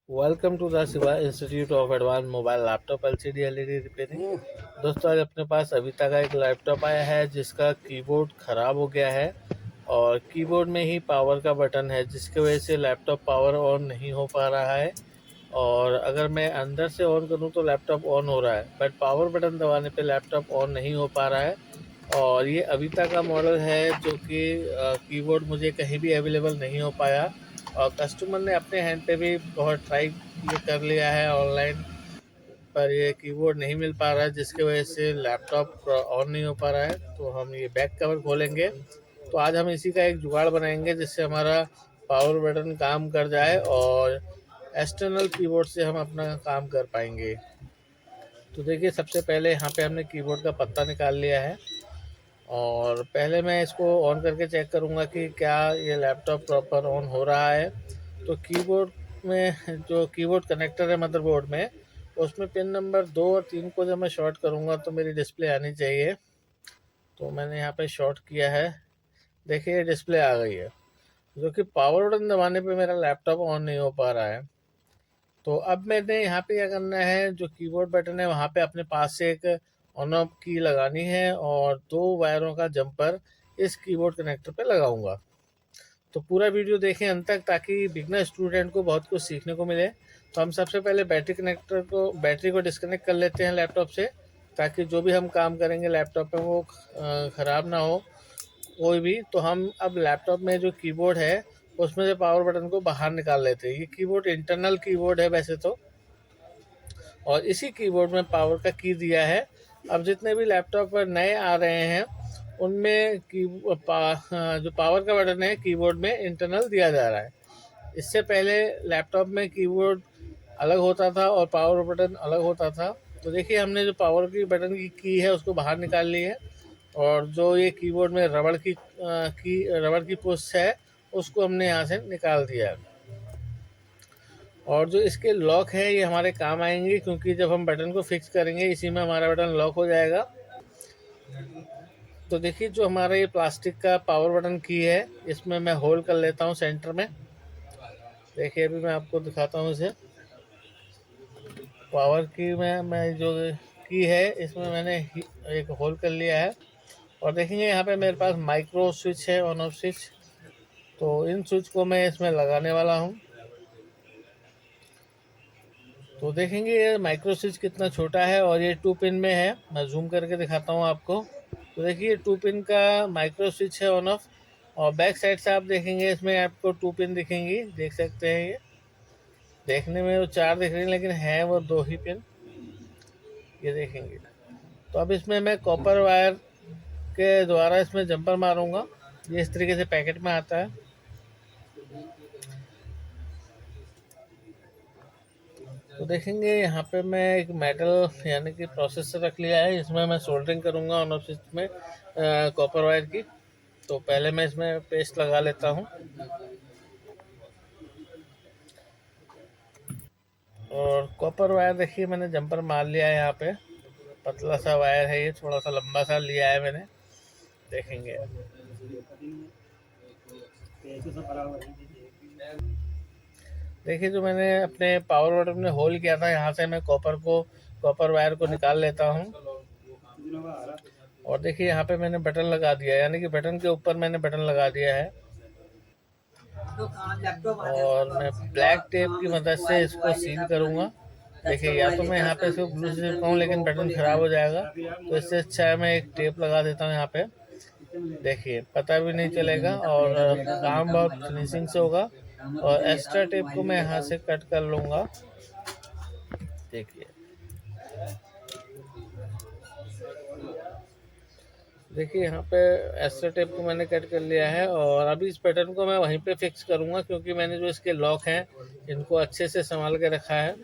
Welcome to the Shiva institute of advance mobile laptop LCD LED repairing. दोस्तों, आज अपने पास अविता का एक लैपटॉप आया है जिसका कीबोर्ड ख़राब हो गया है और कीबोर्ड में ही पावर का बटन है, जिसकी वजह से लैपटॉप पावर ऑन नहीं हो पा रहा है। और अगर मैं अंदर से ऑन करूं तो लैपटॉप ऑन हो रहा है, बट पावर बटन दबाने पे लैपटॉप ऑन नहीं हो पा रहा है। और ये अविता का मॉडल है जो कि कीबोर्ड मुझे कहीं भी अवेलेबल नहीं हो पाया। और कस्टमर ने अपने हैंड पे भी बहुत ट्राई कर लिया है ऑनलाइन, पर ये कीबोर्ड नहीं मिल पा रहा है, जिसकी वजह से लैपटॉप ऑन नहीं हो पा रहा है। तो हम ये बैक कवर खोलेंगे, तो आज हम इसी का एक जुगाड़ बनाएंगे जिससे हमारा पावर बटन काम कर जाए और एक्सटर्नल कीबोर्ड से हम अपना काम कर पाएंगे। तो देखिए, सबसे पहले यहाँ पे हमने कीबोर्ड का पत्ता निकाल लिया है और पहले मैं इसको ऑन करके चेक करूँगा कि क्या ये लैपटॉप प्रॉपर ऑन हो रहा है। तो कीबोर्ड में जो कीबोर्ड कनेक्टर है मदरबोर्ड में, उसमें पिन नंबर 2 और 3 को जब मैं शॉर्ट करूँगा तो मेरी डिस्प्ले आनी चाहिए। तो मैंने यहाँ पे शॉर्ट किया है, देखिए डिस्प्ले आ गई है, जो कि पावर बटन दबाने पे मेरा लैपटॉप ऑन नहीं हो पा रहा है। तो अब मैंने यहाँ पे क्या करना है, जो कीबोर्ड बटन है वहाँ पे अपने पास से एक ऑन ऑफ की लगानी है और 2 वायरों का जंपर इस कीबोर्ड कनेक्टर पे लगाऊंगा। तो पूरा वीडियो देखें अंत तक, ताकि बिगनर स्टूडेंट को बहुत कुछ सीखने को मिले। तो हम सबसे पहले बैटरी को डिस्कनेक्ट कर लेते हैं लैपटॉप से, ताकि जो भी हम काम करेंगे लैपटॉप पे वो ख़राब ना हो कोई भी। तो हम अब लैपटॉप में जो कीबोर्ड है उसमें से पावर बटन को बाहर निकाल लेते हैं। ये कीबोर्ड इंटरनल कीबोर्ड है वैसे तो, और इसी कीबोर्ड में पावर का की दिया है। अब जितने भी लैपटॉप पर नए आ रहे हैं उनमें जो पावर का बटन है कीबोर्ड में इंटरनल दिया जा रहा है। इससे पहले लैपटॉप में कीबोर्ड अलग होता था और पावर बटन अलग होता था। तो देखिए, हमने जो पावर की बटन की है उसको बाहर निकाल ली है, और जो ये कीबोर्ड में रबड़ की पुश है उसको हमने यहाँ से निकाल दिया है। और जो इसके लॉक है ये हमारे काम आएंगे, क्योंकि जब हम बटन को फिक्स करेंगे इसी में हमारा बटन लॉक हो जाएगा। तो देखिए, जो हमारा ये प्लास्टिक का पावर बटन की है इसमें मैं होल कर लेता हूँ सेंटर में। देखिए, अभी मैं आपको दिखाता हूँ इसे। पावर की में मैं जो की है इसमें मैंने एक होल कर लिया है। और देखेंगे यहाँ पे मेरे पास माइक्रो स्विच है, ऑन ऑफ स्विच। तो इन स्विच को मैं इसमें लगाने वाला हूँ। तो देखेंगे ये माइक्रो स्विच कितना छोटा है और ये 2 पिन में है। मैं जूम करके दिखाता हूँ आपको। तो देखिए, 2 पिन का माइक्रो स्विच है ऑन ऑफ। और बैक साइड से आप देखेंगे इसमें आपको 2 पिन दिखेंगी, देख सकते हैं। ये देखने में वो 4 दिख रही है लेकिन है वो 2 ही पिन, ये देखेंगे। तो अब इसमें मैं कॉपर वायर के द्वारा इसमें जंपर मारूंगा। ये इस तरीके से पैकेट में आता है। तो देखेंगे यहाँ पे मैं एक मेटल यानी कि प्रोसेसर रख लिया है, इसमें मैं सोल्डरिंग करूँगा ऑन ऑफ स्विच में कॉपर वायर की। तो पहले मैं इसमें पेस्ट लगा लेता हूँ। और कॉपर वायर देखिए मैंने जंपर मार लिया है यहाँ पे। पतला सा वायर है, ये थोड़ा सा लंबा सा लिया है मैंने, देखेंगे। देखिए, जो मैंने अपने पावर बटन में होल किया था यहाँ से मैं कॉपर वायर को निकाल लेता हूँ। और देखिए, यहाँ पे मैंने बटन लगा दिया है, यानी कि बटन के ऊपर मैंने बटन लगा दिया है। और मैं ब्लैक टेप की मदद से इसको सील करूँगा। देखिए, या तो मैं यहाँ पे इसको ग्लू से चिपकाऊँ लेकिन बटन खराब हो जाएगा, तो इससे अच्छा है मैं एक टेप लगा देता हूँ यहाँ पे। देखिए, पता भी नहीं चलेगा और काम बहुत फिनिशिंग से होगा। और एक्स्ट्रा टेप को मैं यहाँ से कट कर लूँगा। देखिए, देखिए यहाँ पे एक्स्ट्रा टेप को मैंने कट कर लिया है। और अभी इस पैटर्न को मैं वहीं पे फिक्स करूँगा, क्योंकि मैंने जो इसके लॉक हैं इनको अच्छे से संभाल के रखा है।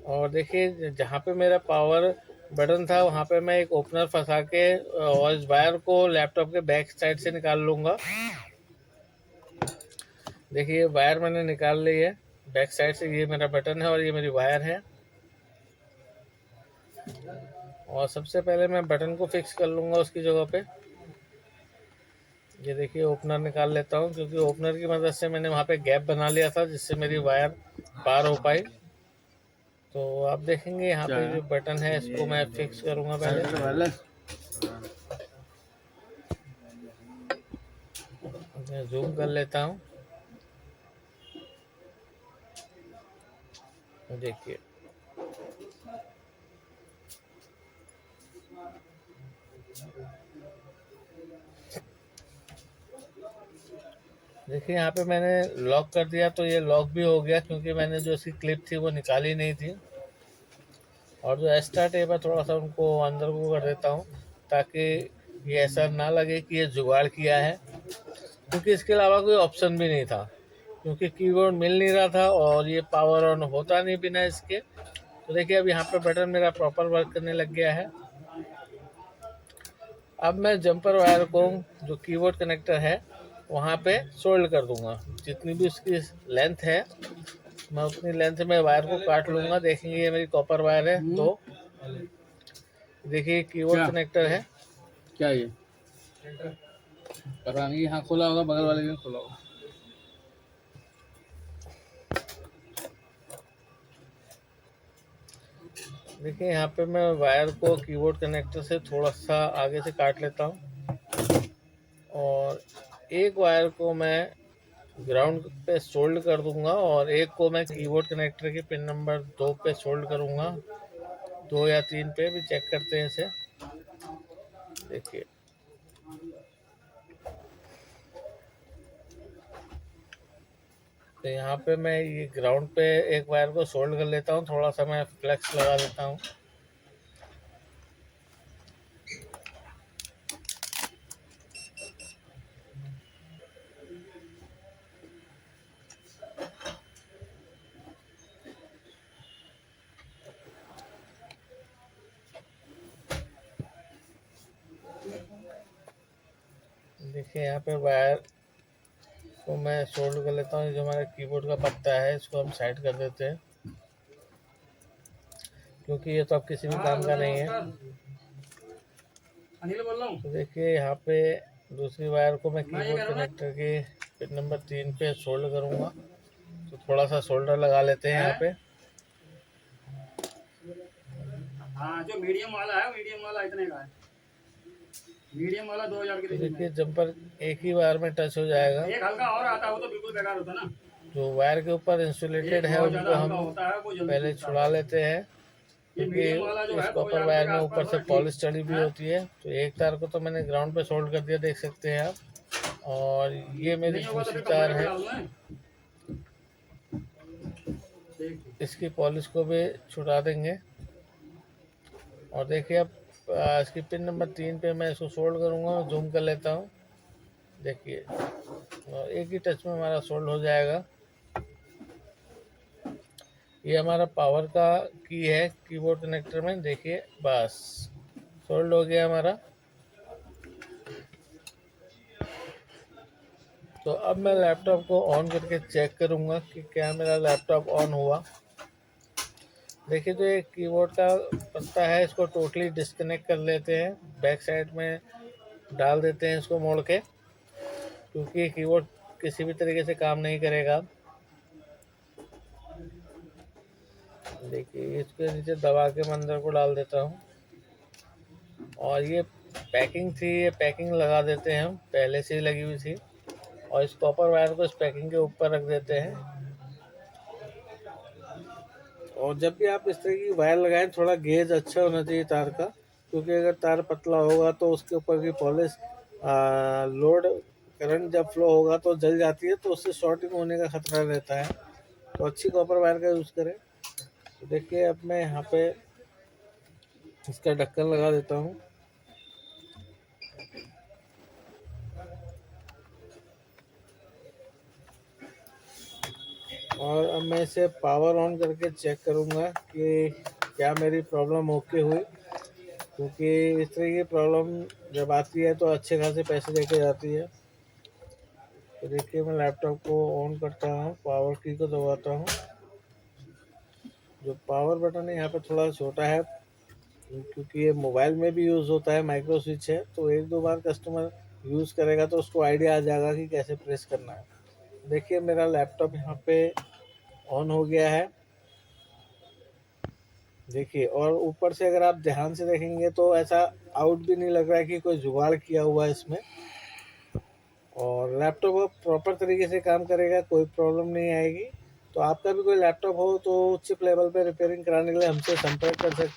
और देखिए, जहाँ पे मेरा पावर बटन था वहाँ पे मैं एक ओपनर फंसा के और इस वायर को लैपटॉप के बैक साइड से निकाल लूँगा। देखिए, वायर मैंने निकाल ली है बैक साइड से। ये मेरा बटन है और ये मेरी वायर है। और सबसे पहले मैं बटन को फिक्स कर लूँगा उसकी जगह पे। ये देखिए ओपनर निकाल लेता हूँ, क्योंकि ओपनर की मदद से मैंने वहाँ पे गैप बना लिया था जिससे मेरी वायर पार हो पाई। तो आप देखेंगे यहाँ पे जो बटन है इसको मैं फिक्स करूँगा पहले। मैं जूम कर लेता हूँ, देखिए देखिए यहाँ पे मैंने लॉक कर दिया, तो ये लॉक भी हो गया क्योंकि मैंने जो इसकी क्लिप थी वो निकाली नहीं थी। और जो एक्स्ट्रा टेप है थोड़ा सा उनको अंदर को कर देता हूँ, ताकि ये ऐसा ना लगे कि ये जुगाड़ किया है, क्योंकि इसके अलावा कोई ऑप्शन भी नहीं था, क्योंकि कीबोर्ड मिल नहीं रहा था और ये पावर ऑन होता नहीं बिना इसके। तो देखिए अब यहाँ पे बटन मेरा प्रॉपर वर्क करने लग गया है। अब मैं जंपर वायर को जो कीबोर्ड कनेक्टर है वहाँ पे सोल्ड कर दूंगा। जितनी भी उसकी लेंथ है मैं उतनी लेंथ में वायर को काट लूंगा। देखेंगे ये मेरी कॉपर वायर है। तो देखिए कीबोर्ड कनेक्टर है। क्या ये पता नहीं, यहाँ खोला होगा, बगल वाले के खोला होगा। देखिए यहाँ पे मैं वायर को कीबोर्ड कनेक्टर से थोड़ा सा आगे से काट लेता हूँ और एक वायर को मैं ग्राउंड पे सोल्ड कर दूंगा और एक को मैं कीबोर्ड कनेक्टर के पिन नंबर 2 पे सोल्ड करूंगा, 2 या 3 पे भी चेक करते हैं इसे। देखिए तो यहाँ पे मैं ये ग्राउंड पे एक वायर को सोल्ड कर लेता हूँ, थोड़ा सा मैं फ्लेक्स लगा देता हूँ। देखिए यहाँ पे वायर को मैं सोल्ड कर लेता हूँ। जो हमारे कीबोर्ड का पत्ता है इसको हम साइड कर देते हैं, क्योंकि ये तो अब किसी भी काम का नहीं है। तो देखिए यहाँ पे दूसरी वायर को मैं कीबोर्ड कनेक्टर के पिन नंबर 3 पे सोल्ड करूँगा। तो थोड़ा सा सोल्डर लगा लेते हैं यहाँ पे। हाँ, जो मीडियम वाला है, मीडियम वाला इतने का है। मीडियम वाला 2000 के। देखिए जंपर एक ही वायर में टच हो जाएगा। एक हल्का और आता है वो तो बिल्कुल बेकार होता ना। जो वायर के ऊपर इंसुलेटेड है उनको हम पहले छुड़ा लेते हैं, क्योंकि इस कॉपर वायर में ऊपर से पॉलिश चढ़ी भी होती है। तो एक तार को तो मैंने ग्राउंड पे सोल्ड कर दिया, देख सकते हैं आप। और ये मेरी दूसरी तार है, इसकी पॉलिश को भी छुड़ा देंगे। और देखिए अब इसकी पिन नंबर 3 पे मैं इसको सोल्ड करूँगा, जूम कर लेता हूँ। देखिए और एक ही टच में हमारा सोल्ड हो जाएगा। ये हमारा पावर का की है कीबोर्ड कनेक्टर में। देखिए बस सोल्ड हो गया हमारा। तो अब मैं लैपटॉप को ऑन करके चेक करूँगा कि क्या मेरा लैपटॉप ऑन हुआ। देखिए जो एक कीबोर्ड का पत्ता है इसको टोटली डिस्कनेक्ट कर लेते हैं, बैक साइड में डाल देते हैं इसको मोड़ के, क्योंकि ये कीबोर्ड किसी भी तरीके से काम नहीं करेगा। देखिए इसके नीचे दबा के मैं अंदर को डाल देता हूँ। और ये पैकिंग थी, ये पैकिंग लगा देते हैं हम, पहले से ही लगी हुई थी। और इस कॉपर वायर को इस पैकिंग के ऊपर रख देते हैं। और जब भी आप इस तरह की वायर लगाएं थोड़ा गेज अच्छा होना चाहिए तार का, क्योंकि अगर तार पतला होगा तो उसके ऊपर की पॉलिश लोड करंट जब फ्लो होगा तो जल जाती है, तो उससे शॉर्टिंग होने का खतरा रहता है। तो अच्छी कॉपर वायर का यूज़ करें। तो देखिए अब मैं यहाँ पे इसका ढक्कन लगा देता हूँ। और अब मैं इसे पावर ऑन करके चेक करूँगा कि क्या मेरी प्रॉब्लम ओके हुई, क्योंकि इस तरह की प्रॉब्लम जब आती है तो अच्छे खासे पैसे लेके जाती है। तो देखिए मैं लैपटॉप को ऑन करता हूँ, पावर की को दबाता हूँ। जो पावर बटन है यहाँ पे थोड़ा छोटा है, क्योंकि ये मोबाइल में भी यूज़ होता है, माइक्रो स्विच है। तो एक दो बार कस्टमर यूज़ करेगा तो उसको आइडिया आ जाएगा कि कैसे प्रेस करना है। देखिए मेरा लैपटॉप यहाँ पे ऑन हो गया है, देखिए। और ऊपर से अगर आप ध्यान से देखेंगे तो ऐसा आउट भी नहीं लग रहा है कि कोई जुगाड़ किया हुआ है इसमें, और लैपटॉप प्रॉपर तरीके से काम करेगा, कोई प्रॉब्लम नहीं आएगी। तो आपका भी कोई लैपटॉप हो तो चिप लेवल पे रिपेयरिंग कराने के लिए हमसे संपर्क कर सकते हैं।